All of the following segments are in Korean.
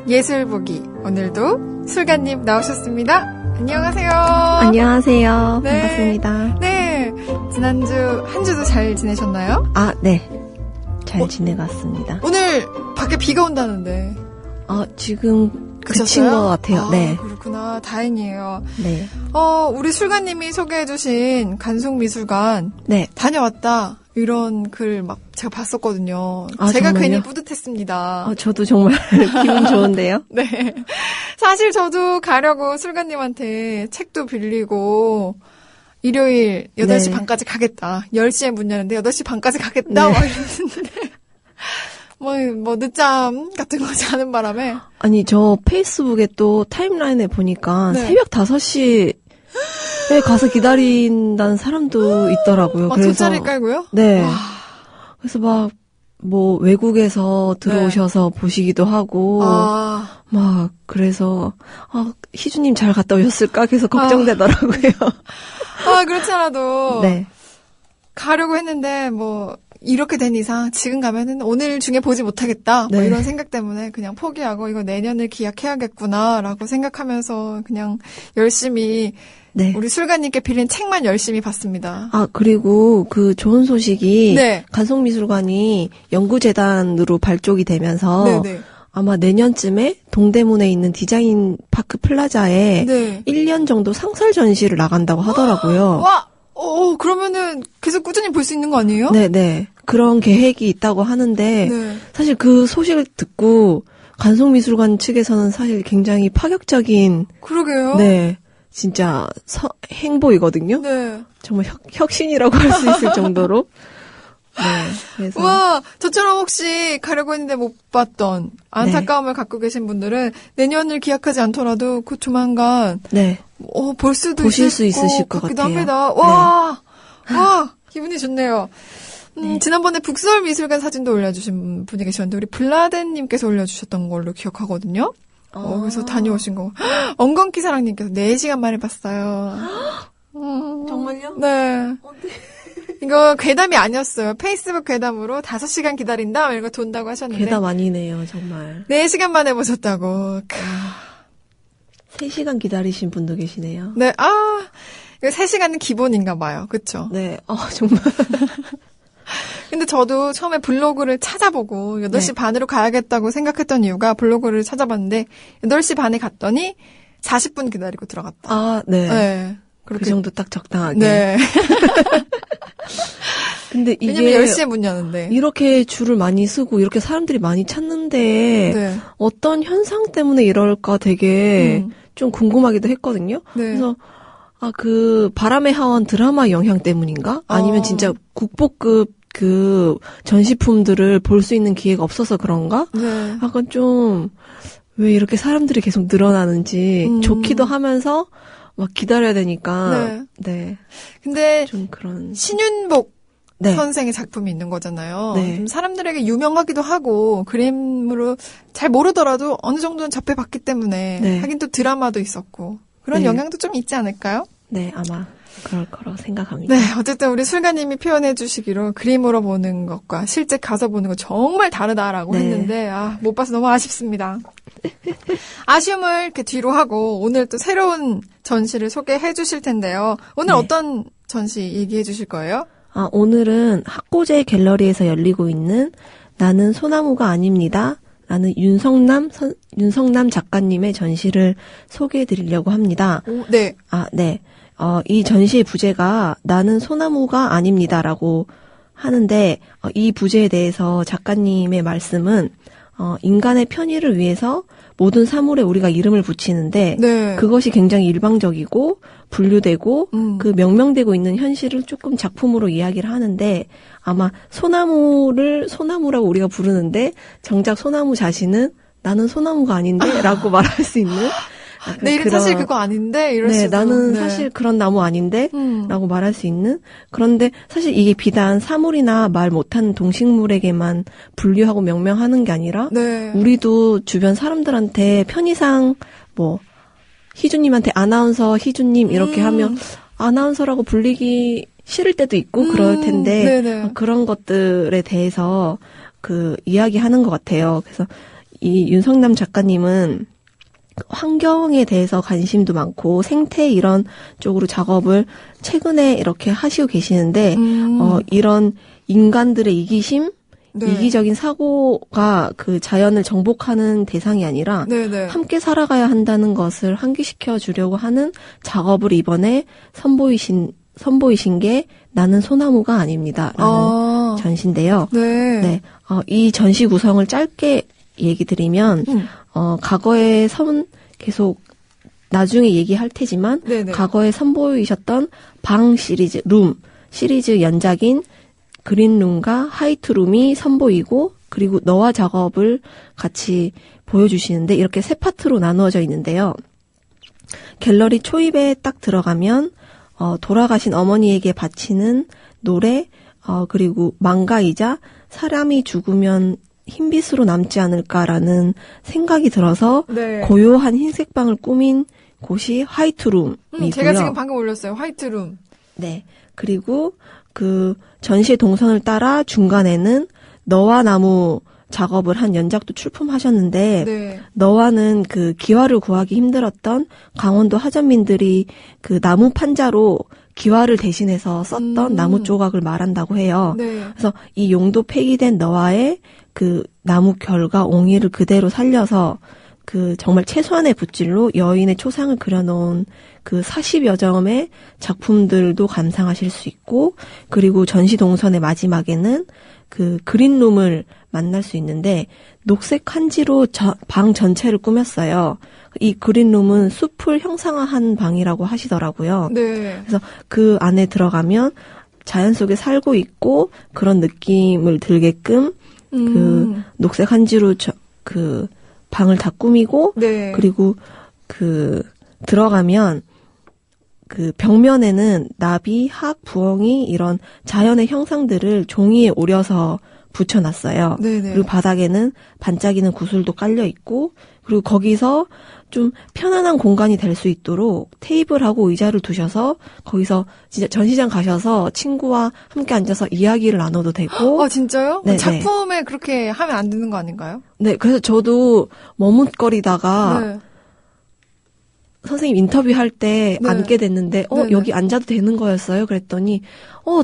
예술보기 오늘도 술가님 나오셨습니다. 안녕하세요. 안녕하세요. 네. 반갑습니다. 네, 지난주 한 주도 잘 지내셨나요? 아, 네. 잘 지내갔습니다. 오늘 밖에 비가 온다는데. 지금 그친 그쳤어요? 것 같아요. 아, 네. 그렇구나. 다행이에요. 네. 우리 술가님이 소개해주신 간송미술관 네. 다녀왔다. 이런 글 막 제가 봤었거든요. 아, 제가 정말요? 괜히 뿌듯했습니다. 저도 정말 기분 좋은데요? 네. 사실 저도 가려고 술가님한테 책도 빌리고 일요일 8시 네. 반까지 가겠다. 10시에 문 여는데 8시 반까지 가겠다. 네. 막 이랬는데 뭐 늦잠 같은 거 자는 바람에 아니, 저 페이스북에 또 타임라인에 보니까 네. 새벽 5시에 가서 기다린다는 사람도 있더라고요. 막 그래서 돗자리 깔고요? 네. 와. 그래서 막 외국에서 들어오셔서 보시기도 하고 막 그래서 희주님 잘 갔다 오셨을까 계속 걱정되더라고요. 그렇지 않아도 네. 가려고 했는데 뭐 이렇게 된 이상 지금 가면은 오늘 중에 보지 못하겠다. 뭐 네. 이런 생각 때문에 그냥 포기하고 이거 내년을 기약해야겠구나라고 생각하면서 그냥 열심히 네. 우리 술가님께 빌린 책만 열심히 봤습니다. 그리고 그 좋은 소식이 네. 간송미술관이 연구재단으로 발족이 되면서 네네. 아마 내년쯤에 동대문에 있는 디자인 파크 플라자에 네. 1년 정도 상설 전시를 나간다고 하더라고요. 와! 그러면은 계속 꾸준히 볼 수 있는 거 아니에요? 네네. 그런 계획이 있다고 하는데 네. 사실 그 소식을 듣고 간송미술관 측에서는 사실 굉장히 파격적인 그러게요. 네. 진짜 행보이거든요. 네. 정말 혁신이라고 할 수 있을 정도로. 네. 그래서 와, 저처럼 혹시 가려고 했는데 못 봤던 안타까움을 갖고 계신 분들은 내년을 기약하지 않더라도 그 조만간 네. 볼 수도 보실 수 있으실 것 같기도 같아요. 합니다. 와, 와, 기분이 좋네요. 지난번에 북서울미술관 사진도 올려주신 분이 계셨는데 우리 블라덴님께서 올려주셨던 걸로 기억하거든요. 그래서 다녀오신 거. 엉겅키사랑님께서 4시간 만에 봤어요. 정말요? 네. 이거 괴담이 아니었어요. 페이스북 괴담으로 5시간 기다린다? 이런 거 돈다고 하셨는데. 괴담 아니네요, 정말. 4시간 만에 보셨다고. 3시간 기다리신 분도 계시네요. 네, 이거 3시간은 기본인가 봐요. 그쵸? 네, 정말. 근데 저도 처음에 블로그를 찾아보고 8시 네. 반으로 가야겠다고 생각했던 이유가 블로그를 찾아봤는데 8시 반에 갔더니 40분 기다리고 들어갔다. 네. 네. 그 정도 딱 적당하게. 네. 근데 이게 왜냐면 10시에 문 여는데. 이렇게 줄을 많이 쓰고 이렇게 사람들이 많이 찾는데 네. 어떤 현상 때문에 이럴까 되게 좀 궁금하기도 했거든요. 네. 그래서 그 바람의 하원 드라마 영향 때문인가? 아니면 진짜 국보급 그 전시품들을 볼 수 있는 기회가 없어서 그런가? 네. 약간 좀 왜 이렇게 사람들이 계속 늘어나는지 좋기도 하면서 막 기다려야 되니까 네. 근데 좀 그런 신윤복 네. 선생의 작품이 있는 거잖아요. 네. 좀 사람들에게 유명하기도 하고 그림으로 잘 모르더라도 어느 정도는 접해봤기 때문에 네. 하긴 또 드라마도 있었고 그런 네. 영향도 좀 있지 않을까요? 네, 아마 그럴 거라고 생각합니다. 네, 어쨌든 우리 술가님이 표현해 주시기로 그림으로 보는 것과 실제 가서 보는 거 정말 다르다라고 네. 했는데 못 봐서 너무 아쉽습니다. 아쉬움을 이렇게 뒤로 하고 오늘 또 새로운 전시를 소개해 주실 텐데요. 오늘 네. 어떤 전시 얘기해 주실 거예요? 오늘은 학고제 갤러리에서 열리고 있는 나는 소나무가 아닙니다. 라는 윤성남 작가님의 전시를 소개해 드리려고 합니다. 네. 네. 이 전시의 부제가 나는 소나무가 아닙니다라고 하는데, 이 부제에 대해서 작가님의 말씀은, 인간의 편의를 위해서 모든 사물에 우리가 이름을 붙이는데, 네. 그것이 굉장히 일방적이고, 분류되고, 그 명명되고 있는 현실을 조금 작품으로 이야기를 하는데, 아마 소나무라고 우리가 부르는데, 정작 소나무 자신은 나는 소나무가 아닌데? 라고 말할 수 있는, 내 이름 사실 그거 아닌데 이럴 네, 수도. 나는 네. 사실 그런 나무 아닌데 라고 말할 수 있는. 그런데 사실 이게 비단 사물이나 말 못하는 동식물에게만 분류하고 명명하는 게 아니라 네. 우리도 주변 사람들한테 편의상 뭐 희주님한테 아나운서 희주님 이렇게 하면 아나운서라고 불리기 싫을 때도 있고 그럴 텐데 네네. 그런 것들에 대해서 그 이야기하는 것 같아요. 그래서 이 윤성남 작가님은 환경에 대해서 관심도 많고 생태 이런 쪽으로 작업을 최근에 이렇게 하시고 계시는데 이런 인간들의 이기심, 네. 이기적인 사고가 그 자연을 정복하는 대상이 아니라 네네. 함께 살아가야 한다는 것을 환기시켜 주려고 하는 작업을 이번에 선보이신 게 나는 소나무가 아닙니다라는 전시인데요. 네. 네. 이 전시 구성을 짧게 얘기 드리면 과거에 계속 나중에 얘기할 테지만 네네. 과거에 선보이셨던 방 시리즈, 룸 시리즈 연작인 그린룸과 화이트룸이 선보이고 그리고 너와 작업을 같이 보여주시는데 이렇게 세 파트로 나누어져 있는데요. 갤러리 초입에 딱 들어가면 돌아가신 어머니에게 바치는 노래 그리고 망가이자 사람이 죽으면 흰빛으로 남지 않을까라는 생각이 들어서 네. 고요한 흰색 방을 꾸민 곳이 화이트룸이고요. 제가 지금 방금 올렸어요. 화이트룸. 네. 그리고 그 전시의 동선을 따라 중간에는 너와 나무 작업을 한 연작도 출품하셨는데 네. 너와는 그 기와를 구하기 힘들었던 강원도 하전민들이 그 나무 판자로 기와를 대신해서 썼던 나무 조각을 말한다고 해요. 네. 그래서 이 용도 폐기된 너와의 그 나무 결과 옹이를 그대로 살려서 그 정말 최소한의 붓질로 여인의 초상을 그려놓은 그 40여 점의 작품들도 감상하실 수 있고 그리고 전시 동선의 마지막에는 그 그린룸을 만날 수 있는데 녹색 한지로 방 전체를 꾸몄어요. 이 그린룸은 숲을 형상화한 방이라고 하시더라고요. 네. 그래서 그 안에 들어가면 자연 속에 살고 있고 그런 느낌을 들게끔 그 녹색 한지로 그 방을 다 꾸미고 네. 그리고 그 들어가면 그 벽면에는 나비, 학, 부엉이 이런 자연의 형상들을 종이에 오려서 붙여놨어요. 네네. 그리고 바닥에는 반짝이는 구슬도 깔려 있고 그리고 거기서 좀 편안한 공간이 될 수 있도록 테이블하고 의자를 두셔서 거기서 진짜 전시장 가셔서 친구와 함께 앉아서 이야기를 나눠도 되고. 진짜요? 네네. 작품에 그렇게 하면 안 되는 거 아닌가요? 네, 그래서 저도 머뭇거리다가 네. 선생님 인터뷰할 때 네. 앉게 됐는데 여기 앉아도 되는 거였어요? 그랬더니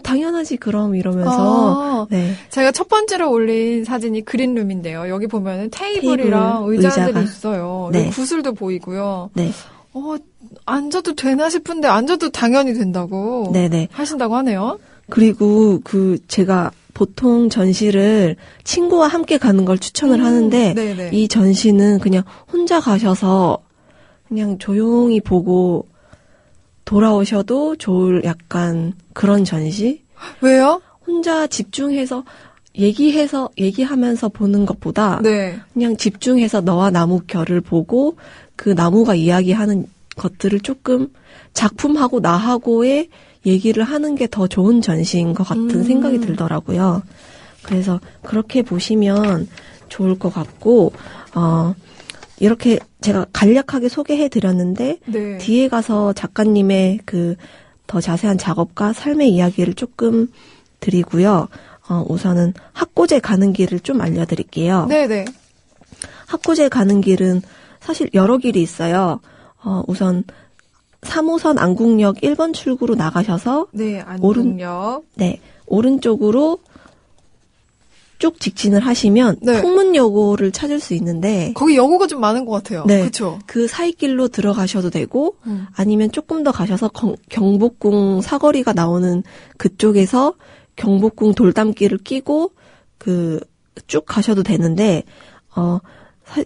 당연하지 그럼 이러면서 네. 제가 첫 번째로 올린 사진이 그린룸인데요. 여기 보면은 테이블이랑 의자들이 있어요. 네. 구슬도 보이고요. 네. 앉아도 되나 싶은데 앉아도 당연히 된다고 네네. 하신다고 하네요. 그리고 제가 보통 전시를 친구와 함께 가는 걸 추천을 하는데 네네. 이 전시는 그냥 혼자 가셔서 그냥 조용히 보고 돌아오셔도 좋을 약간 그런 전시? 왜요? 혼자 집중해서 얘기하면서 보는 것보다 네. 그냥 집중해서 너와 나무 결을 보고 그 나무가 이야기하는 것들을 조금 작품하고 나하고의 얘기를 하는 게 더 좋은 전시인 것 같은 생각이 들더라고요. 그래서 그렇게 보시면 좋을 것 같고 이렇게 제가 간략하게 소개해드렸는데 네. 뒤에 가서 작가님의 그 더 자세한 작업과 삶의 이야기를 조금 드리고요. 우선은 학고제 가는 길을 좀 알려드릴게요. 네네. 학고제 가는 길은 사실 여러 길이 있어요. 우선 3호선 안국역 1번 출구로 나가셔서 네, 안국역. 오른쪽으로 쭉 직진을 하시면 네. 풍문여고를 찾을 수 있는데 거기 여고가 좀 많은 것 같아요. 네, 그렇죠. 그 사이길로 들어가셔도 되고 아니면 조금 더 가셔서 경복궁 사거리가 나오는 그쪽에서 경복궁 돌담길을 끼고 쭉 가셔도 되는데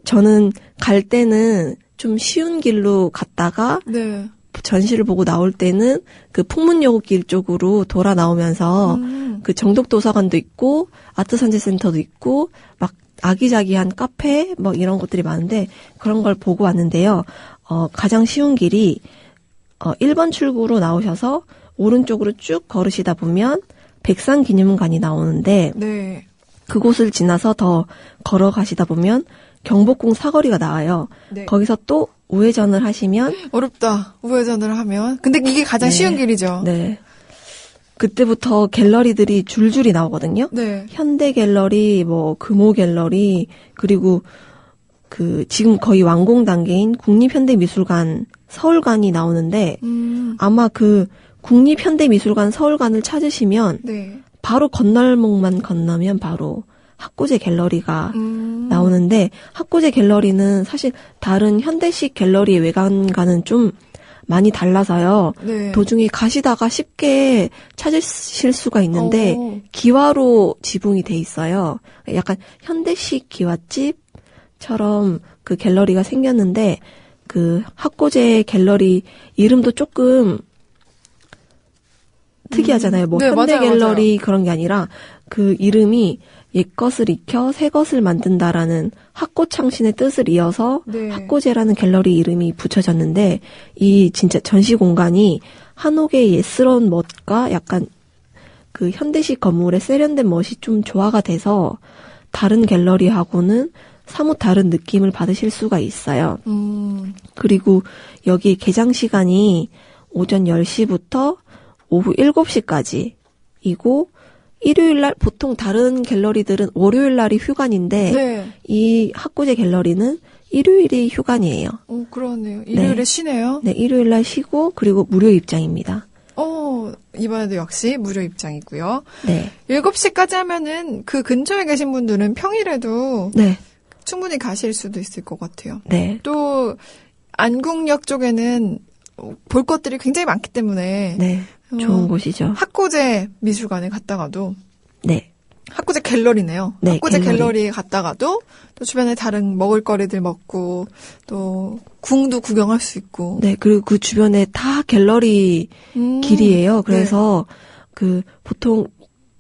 저는 갈 때는 좀 쉬운 길로 갔다가 네. 전시를 보고 나올 때는 그 풍문여고길 쪽으로 돌아 나오면서 그 정독도서관도 있고 아트선재센터도 있고 막 아기자기한 카페 뭐 이런 것들이 많은데 그런 걸 보고 왔는데요. 가장 쉬운 길이 1번 출구로 나오셔서 오른쪽으로 쭉 걸으시다 보면 백산기념관이 나오는데 네. 그곳을 지나서 더 걸어가시다 보면 경복궁 사거리가 나와요. 네. 거기서 또 우회전을 하시면 어렵다. 우회전을 하면. 근데 이게 가장 쉬운 길이죠. 네. 그때부터 갤러리들이 줄줄이 나오거든요. 네. 현대 갤러리, 금호 갤러리, 그리고 지금 거의 완공 단계인 국립현대미술관 서울관이 나오는데, 아마 국립현대미술관 서울관을 찾으시면, 네. 바로 건널목만 건너면 바로 학고제 갤러리가 나오는데, 학고제 갤러리는 사실 다른 현대식 갤러리의 외관과는 좀 많이 달라서요. 네. 도중에 가시다가 쉽게 찾으실 수가 있는데, 기와로 지붕이 돼 있어요. 약간 현대식 기와집처럼 그 갤러리가 생겼는데, 그 학고제 갤러리 이름도 조금 특이하잖아요. 뭐 네, 현대 맞아요, 갤러리 맞아요. 그런 게 아니라 그 이름이 옛것을 익혀 새것을 만든다라는 학고창신의 뜻을 이어서 네. 학고제라는 갤러리 이름이 붙여졌는데, 이 진짜 전시 공간이 한옥의 옛스러운 멋과 약간 그 현대식 건물의 세련된 멋이 좀 조화가 돼서 다른 갤러리하고는 사뭇 다른 느낌을 받으실 수가 있어요. 그리고 여기 개장 시간이 오전 10시부터 오후 7시까지이고, 일요일날, 보통 다른 갤러리들은 월요일날이 휴관인데, 네. 이 학고제 갤러리는 일요일이 휴관이에요. 그러네요. 일요일에 네. 쉬네요. 네, 일요일날 쉬고, 그리고 무료 입장입니다. 이번에도 역시 무료 입장이고요. 네. 7시까지 하면은 그 근처에 계신 분들은 평일에도 네. 충분히 가실 수도 있을 것 같아요. 네. 또 안국역 쪽에는 볼 것들이 굉장히 많기 때문에 네. 좋은 곳이죠. 학고제 미술관에 갔다가도 네. 학고제 갤러리네요. 네, 학고제 갤러리. 갤러리에 갔다가도 또 주변에 다른 먹을거리들 먹고 또 궁도 구경할 수 있고. 네, 그리고 그 주변에 다 갤러리 길이에요. 그래서 보통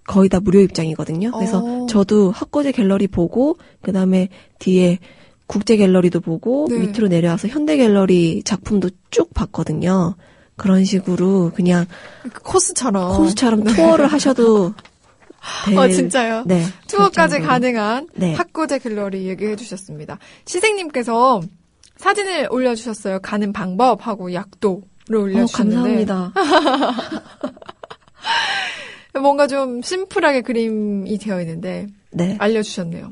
거의 다 무료 입장이거든요. 그래서 저도 학고제 갤러리 보고, 그 다음에 뒤에 국제 갤러리도 보고, 네. 밑으로 내려와서 현대 갤러리 작품도 쭉 봤거든요. 그런 식으로 그냥 코스처럼 투어를 하셔도 될. 진짜요? 네. 투어까지 될 정도로. 가능한 네. 학고제 갤러리 얘기해 주셨습니다. 시생님께서 사진을 올려주셨어요. 가는 방법하고 약도를 올려주셨는데. 감사합니다. 뭔가 좀 심플하게 그림이 되어 있는데 네. 알려주셨네요.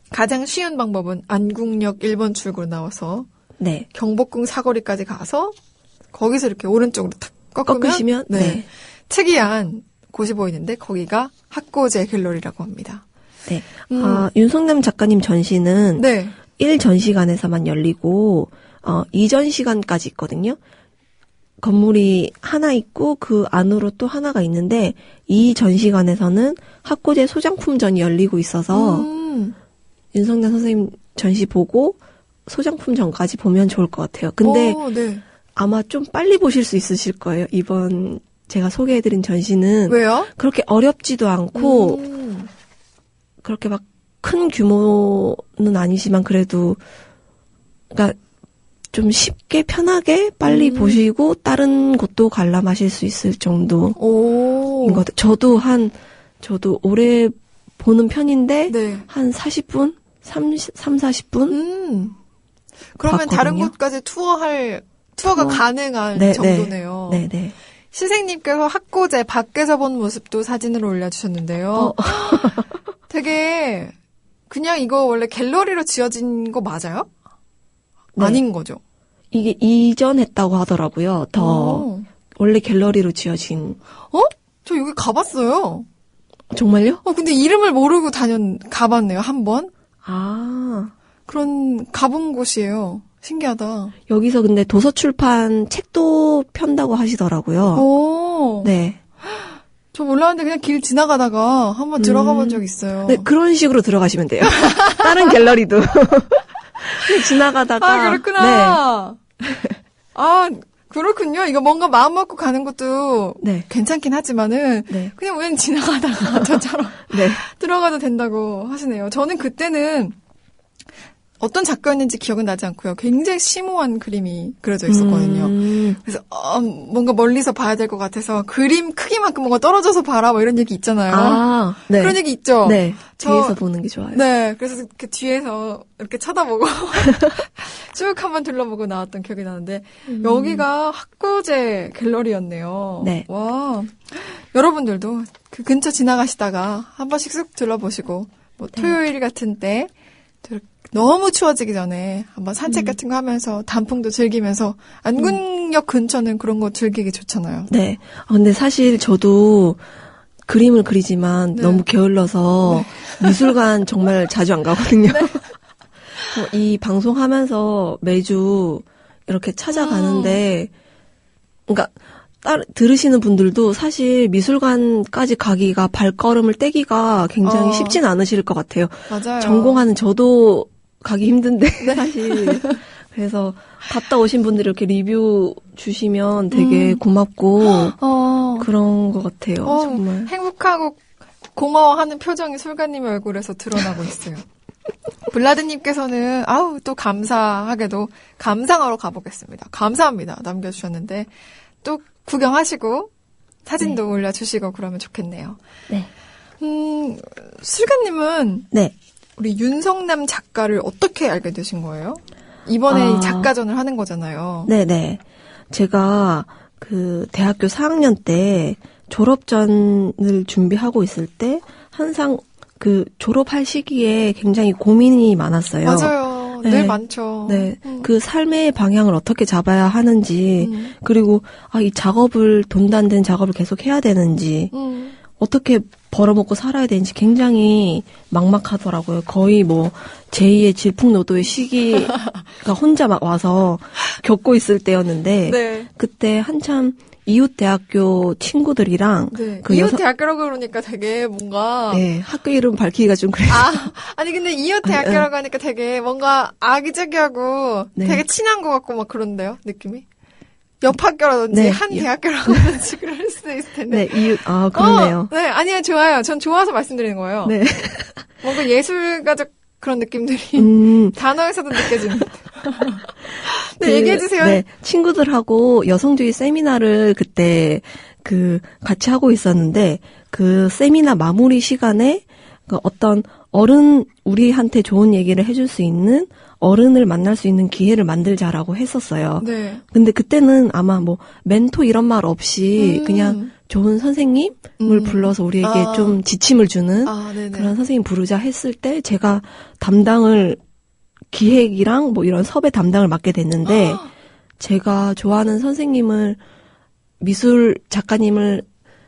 가장 쉬운 방법은 안국역 1번 출구로 나와서 네. 경복궁 사거리까지 가서 거기서 이렇게 오른쪽으로 탁 꺾으면 네. 특이한 곳이 보이는데 거기가 학고제 갤러리라고 합니다. 네. 윤성남 작가님 전시는 네. 1전시관에서만 열리고 2전시관까지 있거든요. 건물이 하나 있고 그 안으로 또 하나가 있는데, 이 전시관에서는 학고제 소장품전이 열리고 있어서 윤성남 선생님 전시 보고 소장품전까지 보면 좋을 것 같아요. 근데 네. 아마 좀 빨리 보실 수 있으실 거예요. 이번 제가 소개해드린 전시는 왜요? 그렇게 어렵지도 않고 그렇게 막 큰 규모는 아니지만 그래도 그러니까 좀 쉽게 편하게 빨리 보시고 다른 곳도 관람하실 수 있을 정도인 것 같아요. 저도 오래 보는 편인데 네. 한 40분? 40분? 그러면 봤거든요. 다른 곳까지 투어가 가능한 네, 정도네요. 네, 네. 시생님께서 학고제 밖에서 본 모습도 사진으로 올려주셨는데요. 되게 그냥 이거 원래 갤러리로 지어진 거 맞아요? 네. 아닌 거죠? 이게 이전했다고 하더라고요. 더 원래 갤러리로 지어진. 저 여기 가봤어요. 정말요? 근데 이름을 모르고 가봤네요, 한 번. 그런 가본 곳이에요. 신기하다. 여기서 근데 도서출판 책도 편다고 하시더라고요. 네. 저 몰랐는데 그냥 길 지나가다가 한번 들어가 본 적 있어요. 네, 그런 식으로 들어가시면 돼요. 다른 갤러리도. 지나가다가. 그렇구나. 네. 그렇군요. 이거 뭔가 마음 먹고 가는 것도 네. 괜찮긴 하지만은 네. 그냥 우연 지나가다가 저처럼 네. 들어가도 된다고 하시네요. 저는 그때는 어떤 작가였는지 기억은 나지 않고요. 굉장히 심오한 그림이 그려져 있었거든요. 그래서 뭔가 멀리서 봐야 될 것 같아서 그림 크기만큼 뭔가 떨어져서 봐라 뭐 이런 얘기 있잖아요. 네. 그런 얘기 있죠? 네. 뒤에서 보는 게 좋아요. 네. 그래서 그 뒤에서 이렇게 쳐다보고 쭉 한번 둘러보고 나왔던 기억이 나는데 여기가 학고제 갤러리였네요. 네. 와. 여러분들도 그 근처 지나가시다가 한 번씩 쓱 둘러보시고 뭐 토요일 같은 때 너무 추워지기 전에 한번 산책 같은 거 하면서 단풍도 즐기면서 안군역 근처는 그런 거 즐기기 좋잖아요. 네. 근데 사실 저도 그림을 그리지만 네. 너무 게을러서 미술관 정말 자주 안 가거든요. 네. 이 방송하면서 매주 이렇게 찾아가는데, 그러니까 들으시는 분들도 사실 미술관까지 가기가 발걸음을 떼기가 굉장히 쉽진 않으실 것 같아요. 맞아요. 전공하는 저도 가기 힘든데 사실 그래서 갔다 오신 분들이 이렇게 리뷰 주시면 되게 고맙고 그런 것 같아요. 정말 행복하고 고마워하는 표정이 솔가님의 얼굴에서 드러나고 있어요. 블라드님께서는 또 감사하게도 감상하러 가보겠습니다. 감사합니다. 남겨주셨는데 또 구경하시고 사진도 올려주시고 그러면 좋겠네요. 네. 슬가님은 네. 우리 윤성남 작가를 어떻게 알게 되신 거예요? 이번에 작가전을 하는 거잖아요. 네네. 제가 그 대학교 4학년 때 졸업전을 준비하고 있을 때 항상 그 졸업할 시기에 굉장히 고민이 많았어요. 맞아요. 네. 늘 많죠. 네. 그 삶의 방향을 어떻게 잡아야 하는지, 그리고 이 작업을, 돈도 안 되는 작업을 계속 해야 되는지, 어떻게 벌어먹고 살아야 되는지 굉장히 막막하더라고요. 거의 뭐 제2의 질풍노도의 시기가 혼자 막 와서 겪고 있을 때였는데 네. 그때 한참 이웃대학교 친구들이랑 네. 이웃대학교라고 그러니까 되게 뭔가 네, 학교 이름 밝히기가 좀 그래요. 아니 근데 이웃대학교라고 하니까 되게 뭔가 아기자기하고 네. 되게 친한 것 같고 막 그런데요, 느낌이? 옆 학교라든지 네. 한 대학교라든지 그럴 수도 있을 텐데. 네, 이웃 그러네요. 네, 아니요, 좋아요. 전 좋아서 말씀드리는 거예요. 네. 뭔가 예술가적 그런 느낌들이 단어에서도 느껴집니다. 네, 얘기해주세요. 네, 친구들하고 여성주의 세미나를 그때 같이 하고 있었는데 그 세미나 마무리 시간에 어떤 우리한테 좋은 얘기를 해줄 수 있는 어른을 만날 수 있는 기회를 만들자라고 했었어요. 네. 근데 그때는 아마 뭐 멘토 이런 말 없이 그냥 좋은 선생님을 불러서 우리에게 좀 지침을 주는 그런 선생님 부르자 했을 때 제가 기획이랑 뭐 이런 섭외 담당을 맡게 됐는데 제가 좋아하는 선생님을 미술 작가님을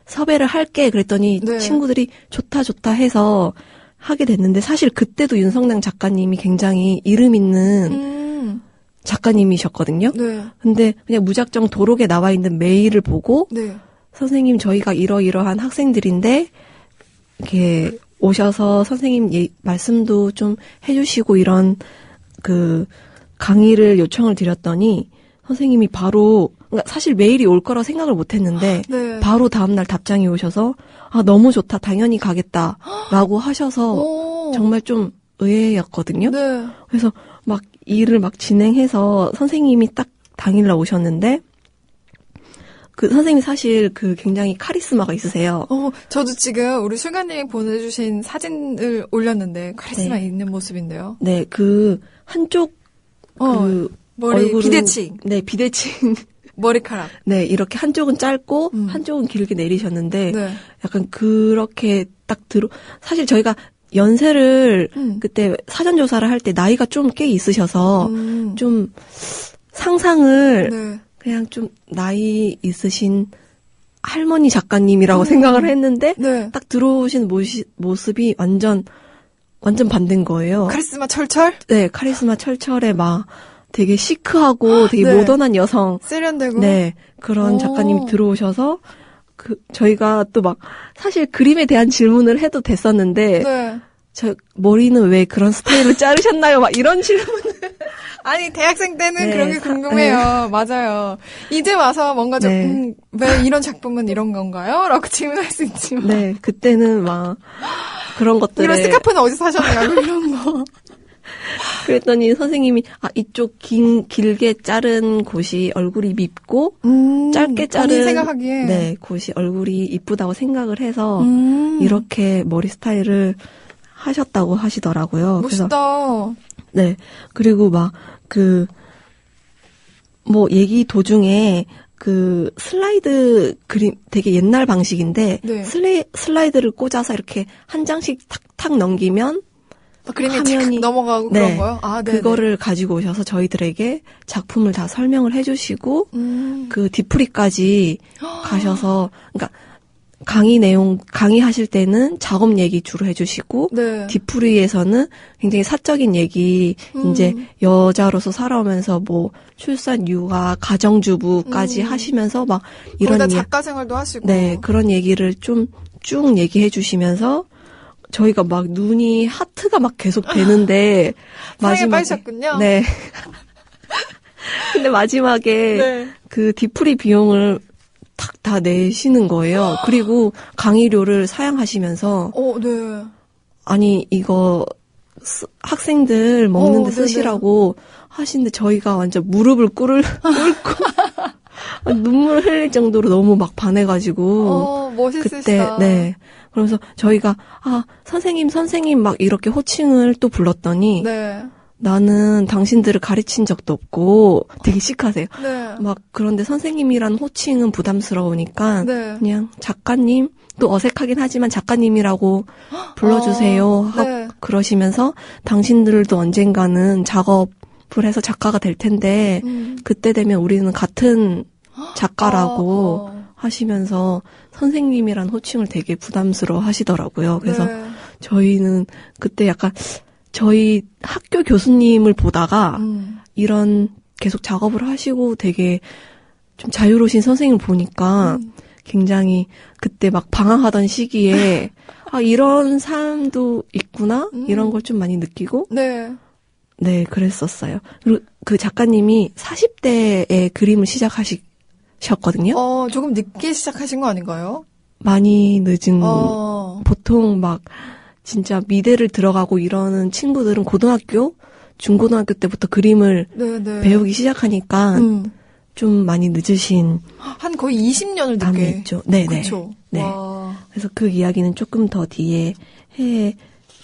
섭외를 할게 그랬더니 네. 친구들이 좋다 해서 하게 됐는데 사실 그때도 윤성남 작가님이 굉장히 이름 있는 작가님이셨거든요. 네. 근데 그냥 무작정 도록에 나와 있는 메일을 보고 네. 선생님 저희가 이러이러한 학생들인데 이렇게 오셔서 선생님 말씀도 좀 해주시고 이런 강의를 요청을 드렸더니 선생님이 바로 그러니까 사실 메일이 올 거라 생각을 못 했는데 네. 바로 다음날 답장이 오셔서 너무 좋다 당연히 가겠다라고 하셔서 정말 좀 의외였거든요. 네. 그래서 막 일을 막 진행해서 선생님이 딱 당일날 오셨는데 그 선생님이 사실 굉장히 카리스마가 있으세요. 저도 지금 우리 술가님이 보내주신 사진을 올렸는데 카리스마 네. 있는 모습인데요. 네, 한쪽 머리 얼굴은, 비대칭. 네, 비대칭. 머리카락. 네, 이렇게 한쪽은 짧고 한쪽은 길게 내리셨는데 네. 약간 그렇게 사실 저희가 연세를 그때 사전 조사를 할 때 나이가 좀 꽤 있으셔서 좀 상상을 네. 그냥 좀 나이 있으신 할머니 작가님이라고 생각을 했는데 네. 딱 들어오신 모습이 완전 반대인 거예요. 카리스마 철철? 네, 카리스마 철철에 막 되게 시크하고 되게 네. 모던한 여성. 세련되고. 네, 그런 작가님이 들어오셔서 저희가 또 막 사실 그림에 대한 질문을 해도 됐었는데 네. 저 머리는 왜 그런 스타일로 자르셨나요? 막 이런 질문을. 아니 대학생 때는 네, 그런 게 궁금해요. 맞아요. 이제 와서 뭔가 좀 네. 왜 이런 작품은 이런 건가요? 라고 질문할 수 있지만. 네, 그때는 막 그런 것들을. 이런 스카프는 어디서 사셨냐고 이런 거. 그랬더니 선생님이 이쪽 길게 자른 곳이 얼굴이 밉고 짧게 자른 본인 생각하기에. 네, 곳이 얼굴이 이쁘다고 생각을 해서 이렇게 머리 스타일을 하셨다고 하시더라고요. 멋있다. 그래서 네. 그리고 얘기 도중에 슬라이드 그림 되게 옛날 방식인데 네. 슬라이드를 꽂아서 이렇게 한 장씩 탁탁 넘기면 그림이 화면이 넘어가고 네, 그런 거요? 아, 네. 그거를 가지고 오셔서 저희들에게 작품을 다 설명을 해주시고 그 뒤풀이까지 가셔서 그러니까 강의하실 때는 작업 얘기 주로 해주시고, 네. 뒤풀이에서는 굉장히 사적인 얘기, 이제 여자로서 살아오면서 뭐, 출산, 육아, 가정주부까지 하시면서 막 이런. 거기다 작가 생활도 하시고. 네, 그런 얘기를 좀 쭉 얘기해 주시면서, 저희가 막 눈이 하트가 막 계속 되는데, 사랑에 빠지셨군요. 네. 근데 마지막에 네. 그 뒤풀이 비용을 다 내시는 거예요. 그리고 강의료를 사양하시면서 네. 아니 이거 학생들 먹는데 쓰시라고 하시는데 저희가 완전 무릎을 꿇고 눈물 흘릴 정도로 너무 막 반해가지고 멋있으시다. 그때 네. 그러면서 저희가 선생님 막 이렇게 호칭을 또 불렀더니 네. 나는 당신들을 가르친 적도 없고 되게 시크하세요. 네. 막 그런데 선생님이라는 호칭은 부담스러우니까 네. 그냥 작가님 또 어색하긴 하지만 작가님이라고 불러주세요 네. 그러시면서 당신들도 언젠가는 작업을 해서 작가가 될 텐데 그때 되면 우리는 같은 작가라고 하시면서 선생님이란 호칭을 되게 부담스러워 하시더라고요. 그래서 네. 저희는 그때 약간 저희 학교 교수님을 보다가 이런 계속 작업을 하시고 되게 좀 자유로우신 선생님을 보니까 굉장히 그때 막 방황하던 시기에 이런 삶도 있구나 이런 걸 좀 많이 느끼고 네. 네 그랬었어요. 그리고 그 작가님이 40대에 그림을 시작하셨거든요. 조금 늦게 시작하신 거 아닌가요? 많이 늦은 보통 막 진짜 미대를 들어가고 이러는 친구들은 고등학교, 중고등학교 때부터 그림을 네네. 배우기 시작하니까 좀 많이 늦으신 한 거의 20년을 늦게. 남이 있죠. 네네. 그렇죠. 네. 와. 그래서 그 이야기는 조금 더 뒤에 해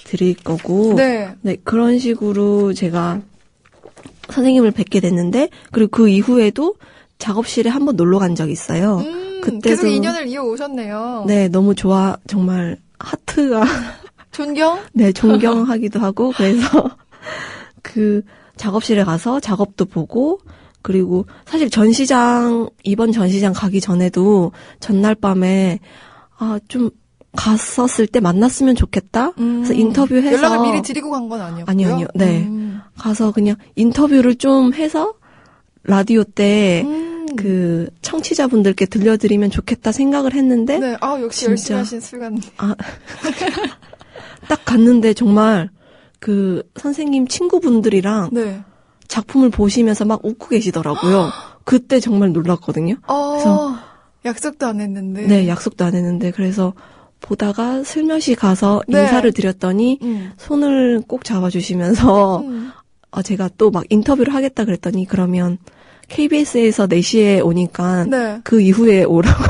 드릴 거고. 네. 네. 그런 식으로 제가 선생님을 뵙게 됐는데 그리고 그 이후에도 작업실에 한번 놀러 간 적이 있어요. 그때도 계속 인연을 이어오셨네요. 네, 너무 정말 하트가 존경? 네, 존경하기도 하고, 그래서 그 작업실에 가서 작업도 보고, 그리고 사실 이번 전시장 가기 전에도 전날 밤에, 좀 갔었을 때 만났으면 좋겠다? 그래서 인터뷰해서. 연락을 미리 드리고 간 건 아니었고요? 아니요. 네. 가서 그냥 인터뷰를 좀 해서 라디오 때 그 청취자분들께 들려드리면 좋겠다 생각을 했는데. 네, 역시 진짜, 열심히 하신 술가님. 딱 갔는데 정말 그 선생님 친구분들이랑 네. 작품을 보시면서 막 웃고 계시더라고요. 그때 정말 놀랐거든요. 그래서 약속도 안 했는데. 네, 약속도 안 했는데 그래서 보다가 슬며시 가서 네. 인사를 드렸더니 손을 꼭 잡아주시면서 제가 또 막 인터뷰를 하겠다 그랬더니 그러면 KBS에서 4시에 오니까 네. 그 이후에 오라고.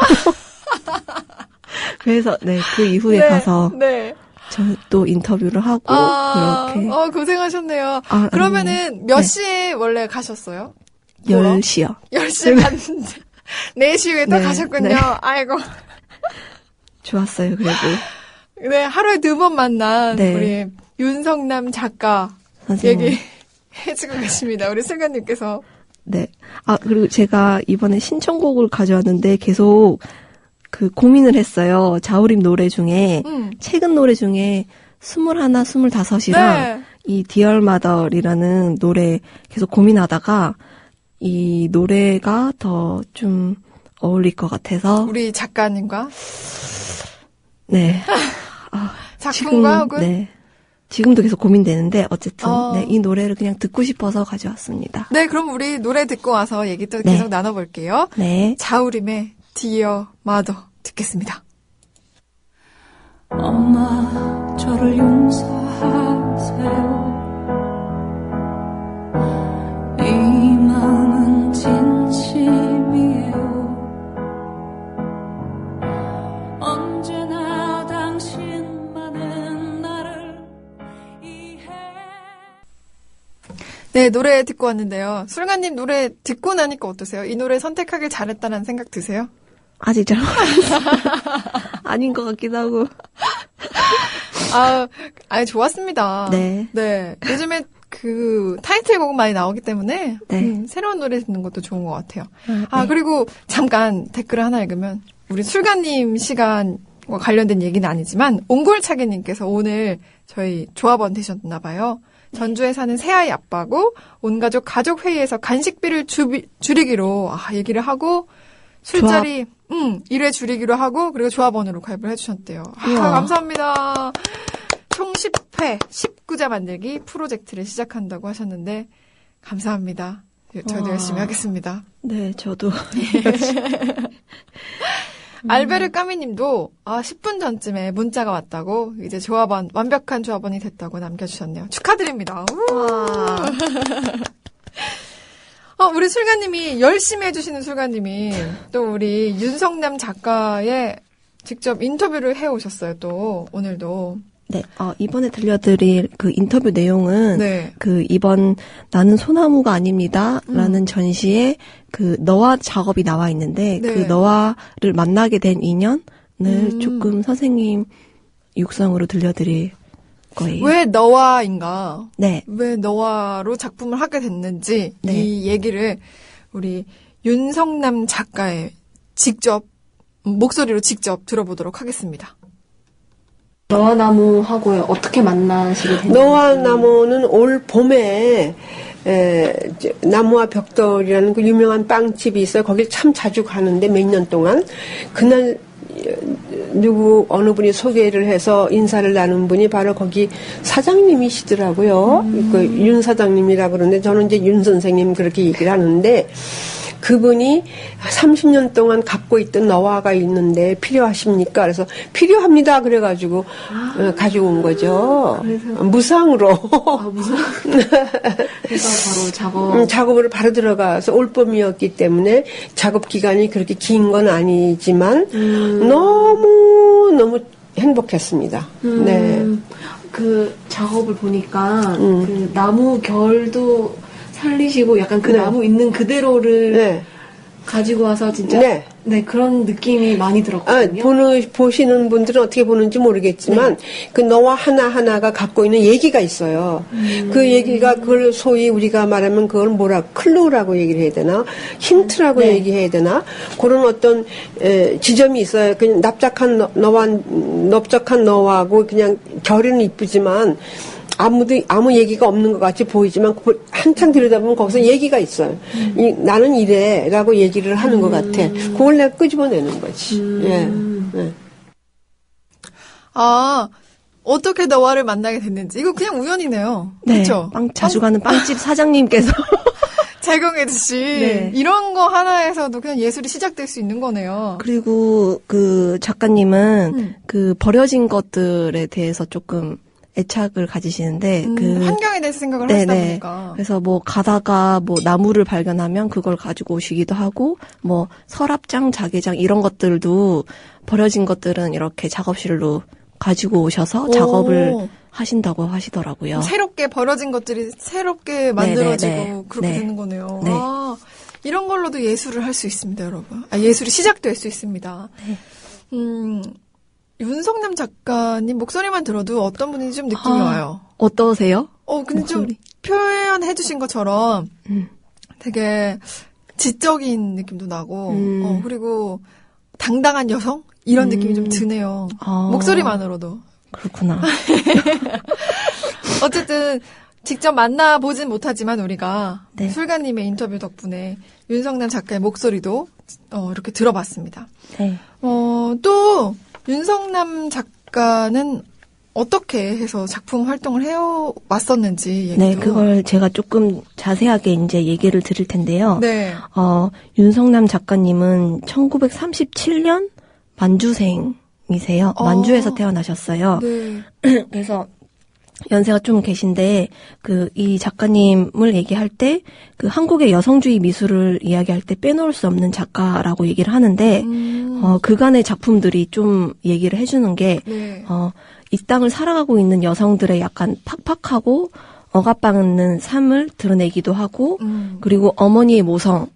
그래서 네, 그 이후에 네. 가서 네. 저는 또 인터뷰를 하고 그렇게. 고생하셨네요. 그러면은 몇 시에 원래 가셨어요? 10시요. 10시에 갔는데 4시 후에 또 네, 가셨군요. 네. 아이고. 좋았어요, 그래도. 네, 하루에 2번 만난 네. 우리 윤성남 작가 선생님. 얘기해주고 계십니다. 우리 슬가님께서. 네. 그리고 제가 이번에 신청곡을 가져왔는데 계속 그 고민을 했어요. 자우림 노래 중에, 최근 노래 중에 21, 25이랑 네. 이 Dear Mother이라는 노래 계속 고민하다가 이 노래가 더 좀 어울릴 것 같아서. 우리 작가님과? 네. 작품과 혹은? 네. 지금도 계속 고민되는데 어쨌든 어. 네, 이 노래를 그냥 듣고 싶어서 가져왔습니다. 네, 그럼 우리 노래 듣고 와서 얘기 또 네. 계속 나눠볼게요. 네. 자우림의 Dear Mother 듣겠습니다. 엄마 저를 용서하세요. 이 마음은 진심이에요. 언제나 당신만은 나를 이해. 네, 노래 듣고 왔는데요. 술가님 노래 듣고 나니까 어떠세요? 이 노래 선택하길 잘했다는 생각 드세요? 아직 잘 모르겠어요. 아닌 것 같기도 하고. 좋았습니다. 네. 네. 요즘에 그 타이틀곡 많이 나오기 때문에 네. 새로운 노래 듣는 것도 좋은 것 같아요. 네. 그리고 잠깐 댓글을 하나 읽으면 우리 술가님 시간과 관련된 얘기는 아니지만 옹골차게님께서 오늘 저희 조합원 되셨나 봐요. 전주에 사는 새아이 아빠고 온가족 가족회의에서 간식비를 줄이기로 얘기를 하고 술자리 1회 줄이기로 하고 그리고 조합원으로 가입을 해주셨대요. 감사합니다. 총 10회 19자 만들기 프로젝트를 시작한다고 하셨는데 감사합니다. 저도 열심히 하겠습니다. 네, 저도 알베르 까미님도 10분 전쯤에 문자가 왔다고 이제 조합원 완벽한 조합원이 됐다고 남겨주셨네요. 축하드립니다. 우리 술가님이 열심히 해주시는 술가님이 또 우리 윤성남 작가의 직접 인터뷰를 해오셨어요. 또 오늘도. 네, 이번에 들려드릴 그 인터뷰 내용은 네. 그 이번 나는 소나무가 아닙니다라는 전시에 그 너와 작업이 나와 있는데 네. 그 너와를 만나게 된 인연을 조금 선생님 육성으로 들려드릴 거예요. 왜 너와인가? 네. 왜 너와로 작품을 하게 됐는지 네. 이 얘기를 우리 윤성남 작가의 직접 목소리로 직접 들어보도록 하겠습니다. 너와 나무하고 어떻게 만나시게 됐는지. 너와 나무는 올 봄에 나무와 벽돌이라는 그 유명한 빵집이 있어요. 거길 참 자주 가는데 몇 년 동안 그날 어느 분이 소개를 해서 인사를 나눈 분이 바로 거기 사장님이시더라고요. 그 윤 사장님이라 그러는데 저는 이제 윤 선생님 그렇게 얘기를 하는데 그분이 30년 동안 갖고 있던 너와가 있는데 필요하십니까? 그래서 필요합니다. 그래가지고 가지고 온 거죠. 무상으로. 그래서 바로 작업을 바로 들어가서 올봄이었기 때문에 작업 기간이 그렇게 긴 건 아니지만 너무 행복했습니다. 네. 그 작업을 보니까 그 나무 결도 살리시고 약간 그 네. 나무 있는 그대로를 네. 가지고 와서 진짜 네. 그런 느낌이 많이 들었거든요. 보시는 분들은 어떻게 보는지 모르겠지만 그 너와 하나하나가 갖고 있는 얘기가 있어요. 그 얘기가 그걸 소위 우리가 말하면 그걸 클루라고 얘기를 해야 되나 힌트라고 얘기해야 되나 그런 어떤 지점이 있어요. 그냥 넓적한 너하고 그냥 결은 이쁘지만 아무 얘기가 없는 것 같이 보이지만 한참 들여다보면 거기서 얘기가 있어요. 나는 이래라고 얘기를 하는 것 같아. 그걸 내가 끄집어내는 거지. 예. 어떻게 너와를 만나게 됐는지 이거 그냥 우연이네요. 네. 그렇죠? 자주 가는 빵집 사장님께서 제공해주신 네. 이런 거 하나에서도 그냥 예술이 시작될 수 있는 거네요. 그리고 그 작가님은 그 버려진 것들에 대해서 조금 애착을 가지시는데 환경에 대해서 생각을 하시다 보니까 그래서 뭐 가다가 뭐 나무를 발견하면 그걸 가지고 오시기도 하고 뭐 서랍장, 자개장 이런 것들도 버려진 것들은 이렇게 작업실로 가지고 오셔서 작업을 하신다고 하시더라고요. 새롭게 버려진 것들이 새롭게 만들어지고 그렇게 되는 거네요. 네. 이런 걸로도 예술을 할 수 있습니다, 여러분. 예술이 시작될 수 있습니다. 네. 윤성남 작가님 목소리만 들어도 어떤 분인지 좀 느낌이 와요. 어떠세요? 근데 목소리. 좀 표현해주신 것처럼 되게 지적인 느낌도 나고, 그리고 당당한 여성? 이런 느낌이 좀 드네요. 목소리만으로도. 그렇구나. 어쨌든 직접 만나보진 못하지만 우리가 네. 술가님의 인터뷰 덕분에 윤성남 작가의 목소리도 이렇게 들어봤습니다. 네. 또 윤성남 작가는 어떻게 해서 작품 활동을 해왔었는지 얘기도. 네, 그걸 제가 조금 자세하게 이제 얘기를 드릴 텐데요. 네. 윤성남 작가님은 1937년 만주생이세요. 만주에서 태어나셨어요. 네. 그래서 연세가 좀 계신데 이 작가님을 얘기할 때 그 한국의 여성주의 미술을 이야기할 때 빼놓을 수 없는 작가라고 얘기를 하는데 그간의 작품들이 좀 얘기를 해주는 게 네. 이 땅을 살아가고 있는 여성들의 약간 팍팍하고 억압받는 삶을 드러내기도 하고 그리고 어머니의 모성을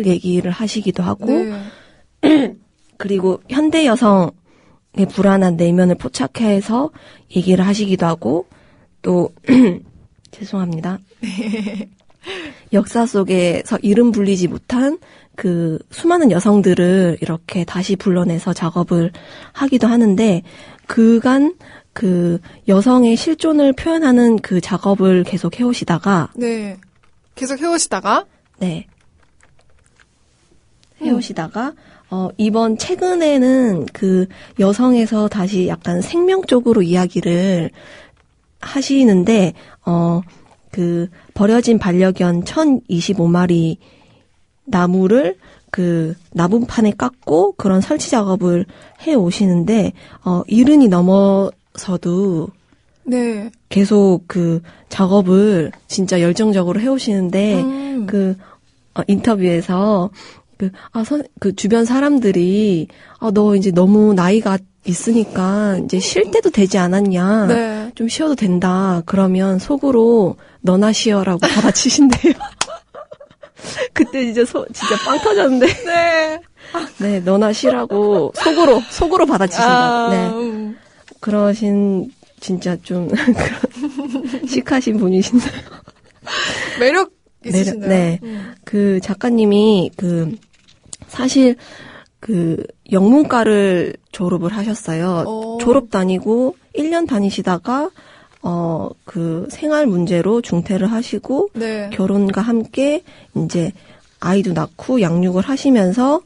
얘기를 하시기도 하고 네. 그리고 현대 여성의 불안한 내면을 포착해서 얘기를 하시기도 하고 또 죄송합니다. 역사 속에서 이름 불리지 못한 그 수많은 여성들을 이렇게 다시 불러내서 작업을 하기도 하는데 그간 그 여성의 실존을 표현하는 그 작업을 계속 해오시다가 네. 계속 해오시다가 네. 해오시다가 이번 최근에는 그 여성에서 다시 약간 생명 쪽으로 이야기를 하시는데 그 버려진 반려견 1025마리 나무를 그 나무판에 깎고 그런 설치 작업을 해 오시는데 이른이 넘어서도 네. 계속 그 작업을 진짜 열정적으로 해 오시는데 그 인터뷰에서 그 주변 사람들이 너 이제 너무 나이가 있으니까 이제 쉴 때도 되지 않았냐. 네. 좀 쉬어도 된다. 그러면 속으로 너나 쉬어라고 받아치신대요. 그때 진짜 빵 터졌는데. 네. 네, 너나 쉬라고 속으로 받아치신다. 네. 그러신 진짜 좀 그런 시크하신 분이신데요. 매력 있으신데요. 네. 그 작가님이 사실 영문과를 졸업을 하셨어요. 졸업도 아니고 1년 다니시다가 생활 문제로 중퇴를 하시고 네. 결혼과 함께 이제 아이도 낳고 양육을 하시면서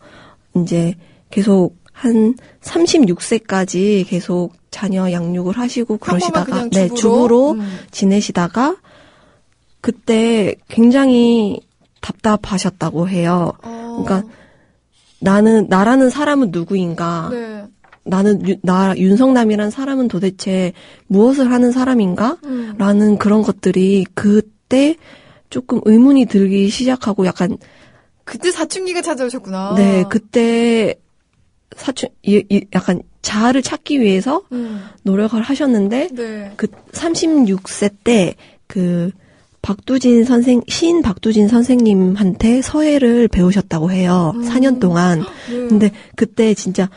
이제 계속 한 36세까지 계속 자녀 양육을 하시고 그러시다가 네, 주부로 지내시다가 그때 굉장히 답답하셨다고 해요. 그러니까 나라는 사람은 누구인가? 네. 윤성남이란 사람은 도대체 무엇을 하는 사람인가? 라는 그런 것들이 그때 조금 의문이 들기 시작하고 약간. 그때 사춘기가 찾아오셨구나. 네, 그때 약간 자아를 찾기 위해서 노력을 하셨는데, 네. 그 36세 때 시인 박두진 선생님한테 서예를 배우셨다고 해요. 4년 동안. 네. 근데 그때 진짜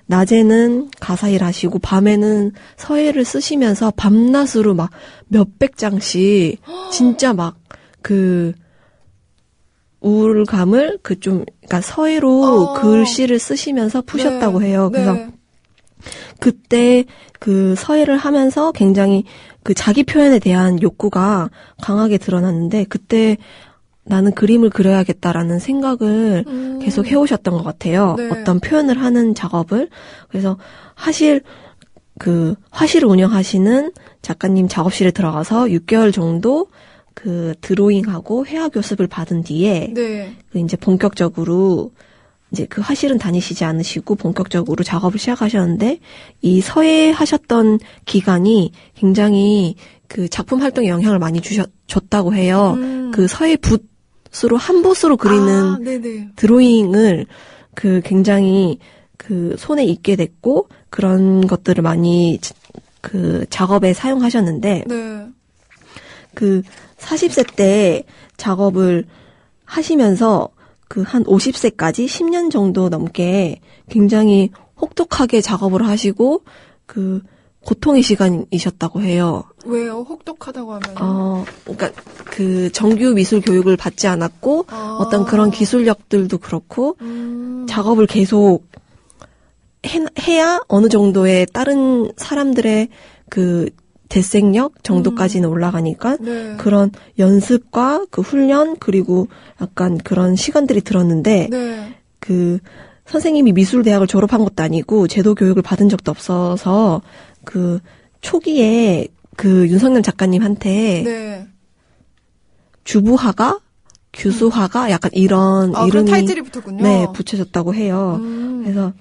낮에는 가사일 하시고 밤에는 서예를 쓰시면서 밤낮으로 막 몇백 장씩 진짜 막 우울감을 그러니까 서예로 글씨를 쓰시면서 푸셨다고 해요. 그래서 네. 그때 서예를 하면서 굉장히 자기 표현에 대한 욕구가 강하게 드러났는데 그때 나는 그림을 그려야겠다라는 생각을 계속 해오셨던 것 같아요. 네. 어떤 표현을 하는 작업을. 그래서 화실을 운영하시는 작가님 작업실에 들어가서 6개월 정도 드로잉하고 회화 교습을 받은 뒤에 네. 이제 본격적으로 이제 화실은 다니시지 않으시고 본격적으로 작업을 시작하셨는데 이 서예하셨던 기간이 굉장히 작품 활동에 영향을 많이 줬다고 해요. 서예 붓으로 한 붓으로 그리는 드로잉을 굉장히 손에 익게 됐고 그런 것들을 많이 작업에 사용하셨는데 네. 40세 때 작업을 하시면서 한 50세까지 10년 정도 넘게 굉장히 혹독하게 작업을 하시고 고통의 시간이셨다고 해요. 왜요? 혹독하다고 하면? 그러니까 정규 미술 교육을 받지 않았고 어떤 그런 기술력들도 그렇고 작업을 계속 해야 어느 정도의 다른 사람들의 대생력 정도까지는 올라가니까 네. 그런 연습과 훈련 그리고 약간 그런 시간들이 들었는데 네. 선생님이 미술대학을 졸업한 것도 아니고 제도 교육을 받은 적도 없어서 초기에 윤석열 작가님한테 네. 주부화가 규수화가 약간 이런 이름이 그런 타이틀이 붙었군요. 네, 붙여졌다고 해요. 그래서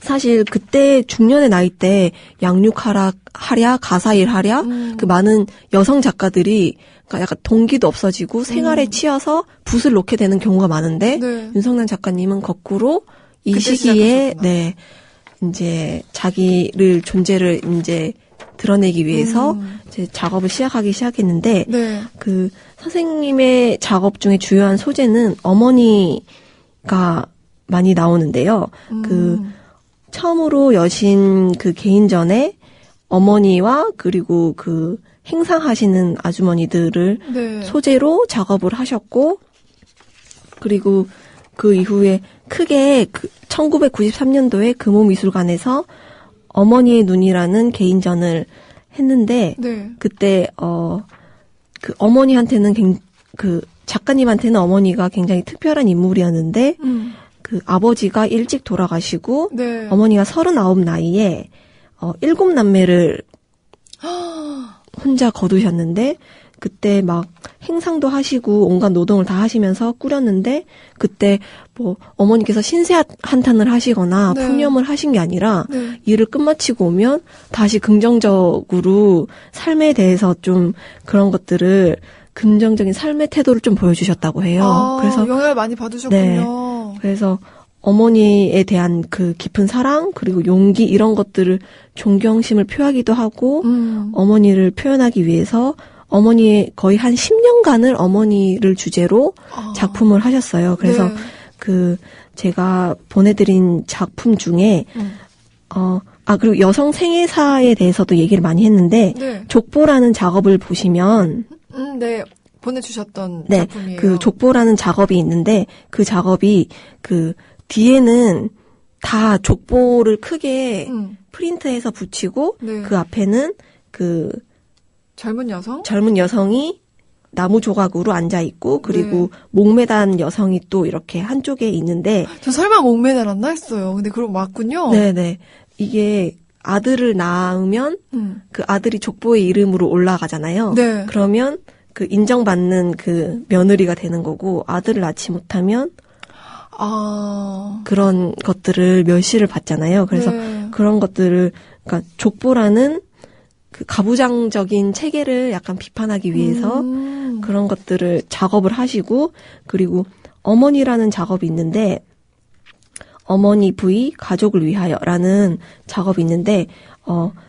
사실 그때 중년의 나이 때 양육하랴 가사일 하랴 많은 여성 작가들이 그러니까 약간 동기도 없어지고 생활에 치여서 붓을 놓게 되는 경우가 많은데 네. 윤석남 작가님은 거꾸로 이 시기에 시작하셨구나. 네 이제 자기를 존재를 이제 드러내기 위해서 이제 작업을 시작했는데 네. 선생님의 작업 중에 주요한 소재는 어머니가 많이 나오는데요. 처음으로 여신 그 개인전에 어머니와 그리고 그 행상하시는 아주머니들을 네. 소재로 작업을 하셨고, 그리고 그 이후에 크게 1993년도에 금호미술관에서 어머니의 눈이라는 개인전을 했는데, 네. 그때 그 어머니한테는 그 작가님한테는 어머니가 굉장히 특별한 인물이었는데, 그 아버지가 일찍 돌아가시고, 네. 어머니가 39 나이에 7남매를 혼자 거두셨는데, 그때 막 행상도 하시고 온갖 노동을 다 하시면서 꾸렸는데, 그때 뭐 어머니께서 신세 한탄을 하시거나 네. 푸념을 하신 게 아니라 네. 일을 끝마치고 오면 다시 긍정적으로 삶에 대해서 좀 그런 것들을 긍정적인 삶의 태도를 좀 보여주셨다고 해요. 그래서 영향을 많이 받으셨군요. 네. 그래서 어머니에 대한 그 깊은 사랑 그리고 용기 이런 것들을 존경심을 표하기도 하고 어머니를 표현하기 위해서 어머니의 거의 한 10년간을 어머니를 주제로 작품을 하셨어요. 그래서 네. 그 제가 보내드린 작품 중에 그리고 여성 생애사에 대해서도 얘기를 많이 했는데 네. 족보라는 작업을 보시면 네. 보내주셨던 네, 작품이에요. 그 족보라는 작업이 있는데 그 작업이 그 뒤에는 다 족보를 크게 프린트해서 붙이고 네. 그 앞에는 그 젊은 여성? 젊은 여성이 나무 조각으로 앉아 있고 그리고 네. 목매단 여성이 또 이렇게 한쪽에 있는데 저 설마 목매달았나 했어요. 근데 그럼 맞군요. 네네 이게 아들을 낳으면 그 아들이 족보의 이름으로 올라가잖아요. 네. 그러면 그 인정받는 그 며느리가 되는 거고 아들을 낳지 못하면 그런 것들을 멸시를 받잖아요. 그래서 네. 그런 것들을 그러니까 족보라는 그 가부장적인 체계를 약간 비판하기 위해서 그런 것들을 작업을 하시고 그리고 어머니라는 작업이 있는데 어머니 부위 가족을 위하여라는 작업이 있는데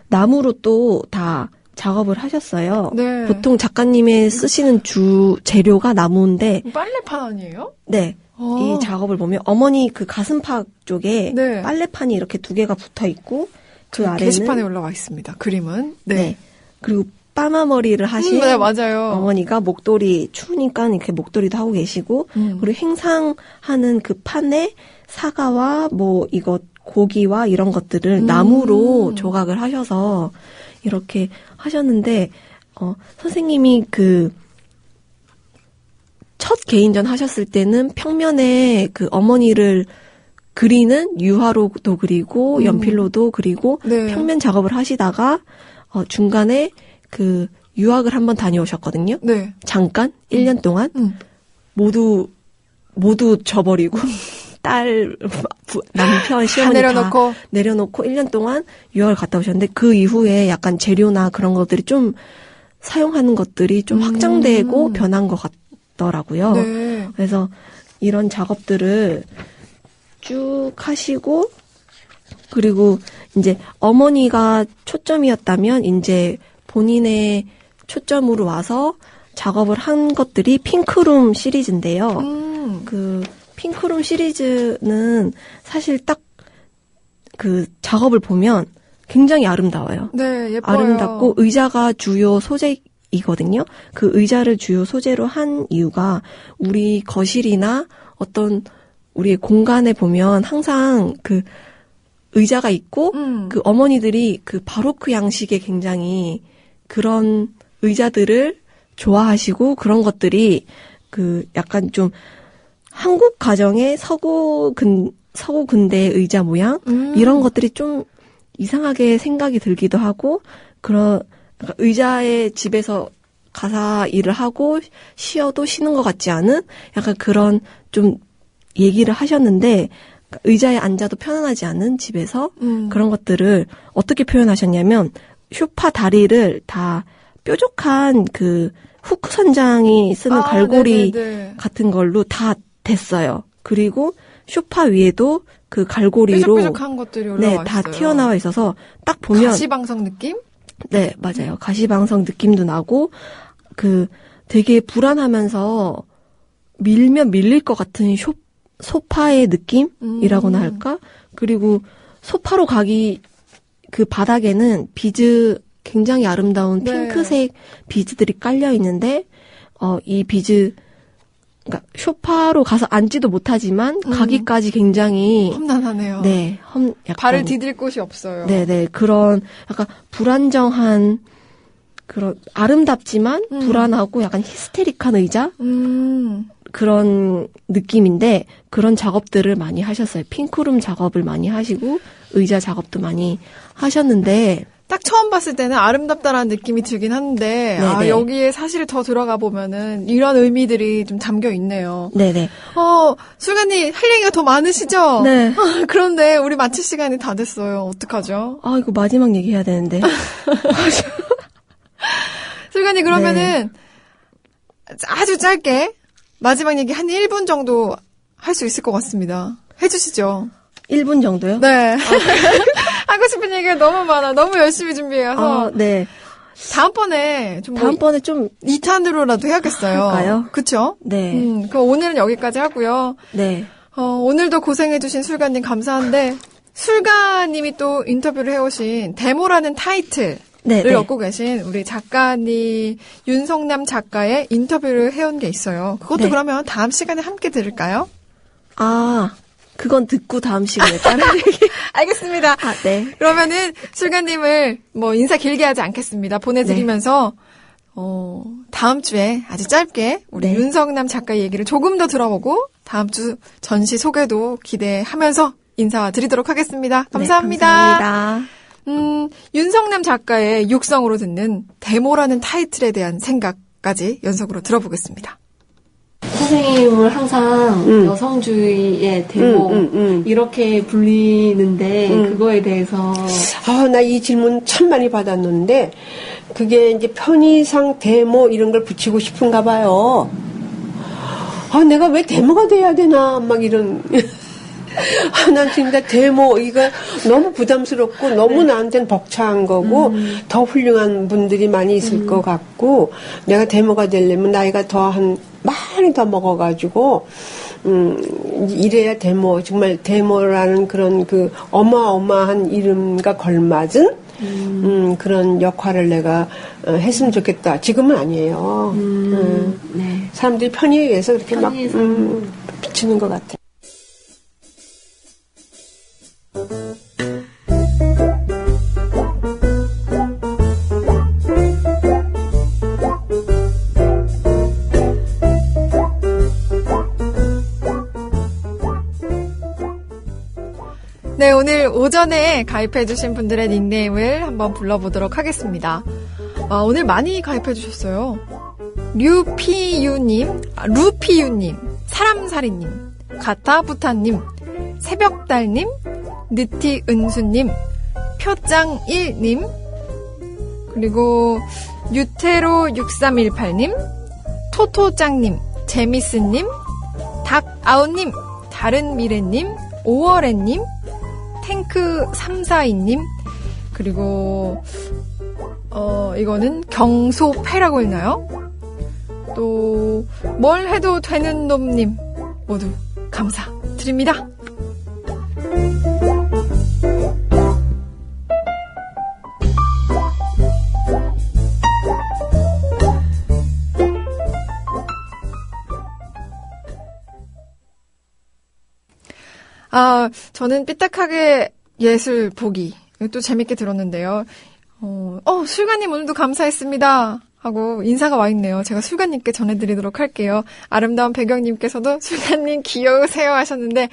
나무로 또 다 작업을 하셨어요. 네. 보통 작가님의 쓰시는 주 재료가 나무인데 빨래판 아니에요? 네. 이 작업을 보면 어머니 그 가슴팍 쪽에 네. 빨래판이 이렇게 두 개가 붙어 있고 그 아래는 게시판에 올라와 있습니다. 그림은. 네. 그리고 빠마머리를 하신 네, 맞아요. 어머니가 목도리 추우니까 이렇게 목도리도 하고 계시고 그리고 행상하는 그 판에 사과와 뭐 이것 고기와 이런 것들을 나무로 조각을 하셔서 이렇게 하셨는데 선생님이 그 첫 개인전 하셨을 때는 평면에 그 어머니를 그리는 유화로도 그리고 연필로도 그리고 네. 평면 작업을 하시다가 중간에 그 유학을 한번 다녀오셨거든요. 네. 잠깐 1년 동안 모두 져버리고 딸 남편 시어머니 내려놓고. 다 내려놓고 1년 동안 유학을 갔다 오셨는데 그 이후에 약간 재료나 그런 것들이 좀 사용하는 것들이 좀 확장되고 변한 것 같더라고요. 네. 그래서 이런 작업들을 쭉 하시고 그리고 이제 어머니가 초점이었다면 이제 본인의 초점으로 와서 작업을 한 것들이 핑크룸 시리즈인데요. 그 핑크룸 시리즈는 사실 딱 그 작업을 보면 굉장히 아름다워요. 네, 예뻐요. 아름답고 의자가 주요 소재이거든요. 그 의자를 주요 소재로 한 이유가 우리 거실이나 어떤 우리의 공간에 보면 항상 그 의자가 있고 그 어머니들이 그 바로크 양식의 굉장히 그런 의자들을 좋아하시고 그런 것들이 그 약간 좀 한국 가정의 서구 근대 의자 모양 이런 것들이 좀 이상하게 생각이 들기도 하고 그런 의자에 집에서 가사 일을 하고 쉬어도 쉬는 것 같지 않은 약간 그런 좀 얘기를 하셨는데 의자에 앉아도 편안하지 않은 집에서 그런 것들을 어떻게 표현하셨냐면 소파 다리를 다 뾰족한 그 후크 선장이 쓰는 갈고리 네네네. 같은 걸로 다 됐어요. 그리고 소파 위에도 그 갈고리로 뾰족뾰족한 것들이 올라와 네, 있어요. 다 튀어나와 있어서 딱 보면 가시방석 느낌? 네, 맞아요. 가시방석 느낌도 나고 그 되게 불안하면서 밀면 밀릴 것 같은 소파의 느낌이라고나 할까? 그리고 소파로 가기 그 바닥에는 비즈 굉장히 아름다운 네. 핑크색 비즈들이 깔려 있는데 이 비즈 그러니까 소파로 가서 앉지도 못하지만 가기까지 굉장히 험난하네요. 네, 약간 발을 디딜 곳이 없어요. 네네 그런 약간 불안정한 그런 아름답지만 불안하고 약간 히스테릭한 의자 그런 느낌인데 그런 작업들을 많이 하셨어요. 핑크룸 작업을 많이 하시고 의자 작업도 많이 하셨는데 딱 처음 봤을 때는 아름답다라는 느낌이 들긴 하는데 네네. 여기에 사실 더 들어가 보면은 이런 의미들이 좀 담겨 있네요. 네네 술가님 할 얘기가 더 많으시죠? 네. 그런데 우리 마칠 시간이 다 됐어요. 어떡하죠? 아 이거 마지막 얘기해야 되는데 술가님 그러면은 아주 짧게 마지막 얘기 한 1분 정도 할 수 있을 것 같습니다. 해주시죠. 1분 정도요? 네. 하고 싶은 얘기가 너무 많아. 너무 열심히 준비해서. 네. 다음번에 좀 다음번에 좀 2탄으로라도 해야겠어요. 할까요? 그쵸? 네. 그럼 오늘은 여기까지 하고요. 네. 오늘도 고생해주신 술가님 감사한데, 술가님이 또 인터뷰를 해오신 데모라는 타이틀을 네. 얻고 계신 우리 작가님, 윤성남 작가의 인터뷰를 해온 게 있어요. 그것도 네. 그러면 다음 시간에 함께 들을까요? 아, 그건 듣고 다음 시간에 다른 얘기. 알겠습니다. 아, 네. 그러면은 술가님을 뭐 인사 길게 하지 않겠습니다. 보내드리면서 다음 주에 아주 짧게 우리 네. 윤성남 작가 얘기를 조금 더 들어보고 다음 주 전시 소개도 기대하면서 인사드리도록 하겠습니다. 감사합니다. 네, 감사합니다. 윤성남 작가의 육성으로 듣는 데모라는 타이틀에 대한 생각까지 연속으로 들어보겠습니다. 선생님을 항상 여성주의의 데모 이렇게 불리는데 그거에 대해서 나 이 질문 참 많이 받았는데 그게 이제 편의상 데모 이런 걸 붙이고 싶은가 봐요. 내가 왜 데모가 돼야 되나 막 이런. 난 진짜 데모 이거 너무 부담스럽고 너무 나한테는 벅차한 거고 더 훌륭한 분들이 많이 있을 것 같고 내가 데모가 되려면 나이가 많이 더 먹어가지고 이래야 데모 정말 데모라는 그런 그 어마어마한 이름과 걸맞은 그런 역할을 내가 했으면 좋겠다. 지금은 아니에요. 네. 사람들이 편의에 의해서 그렇게 막 편의상. 비치는 것 같아요. 네, 오늘 오전에 가입해주신 분들의 닉네임을 한번 불러보도록 하겠습니다. 오늘 많이 가입해주셨어요. 루피유님, 사람살이님, 가타부타님, 새벽달님, 느티은수님, 표짱1님, 그리고 유테로6318님, 토토짱님, 제미스님, 닭아웃님, 다른미래님, 오월애님, 탱크342님, 그리고 이거는 경소패라고 읽나요? 또 뭘 해도 되는 놈님 모두 감사드립니다. 저는 삐딱하게 예술 보기 또 재밌게 들었는데요. 술가님 오늘도 감사했습니다 하고 인사가 와 있네요. 제가 술가님께 전해드리도록 할게요. 아름다운 배경님께서도 술가님 귀여우세요 하셨는데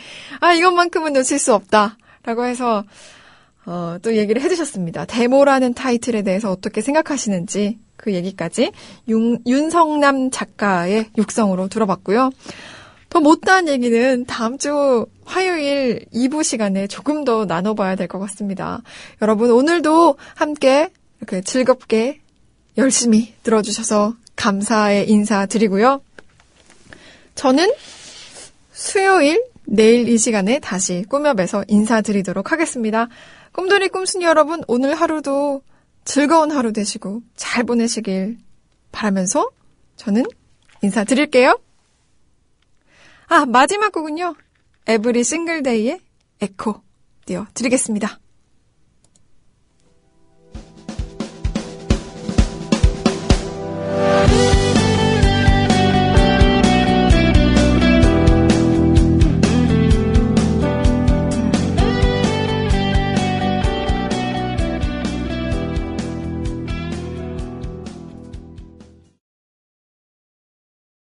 이것만큼은 놓칠 수 없다 라고 해서 또 얘기를 해주셨습니다. 데모라는 타이틀에 대해서 어떻게 생각하시는지 그 얘기까지 윤성남 작가의 육성으로 들어봤고요. 더 못다한 얘기는 다음 주 화요일 2부 시간에 조금 더 나눠봐야 될 것 같습니다. 여러분 오늘도 함께 이렇게 즐겁게 열심히 들어주셔서 감사의 인사드리고요. 저는 수요일 내일 이 시간에 다시 꾸며뵈서 인사드리도록 하겠습니다. 꿈돌이 꿈순이 여러분 오늘 하루도 즐거운 하루 되시고 잘 보내시길 바라면서 저는 인사드릴게요. 마지막 곡은요. 에브리 싱글데이의 에코 띄워드리겠습니다.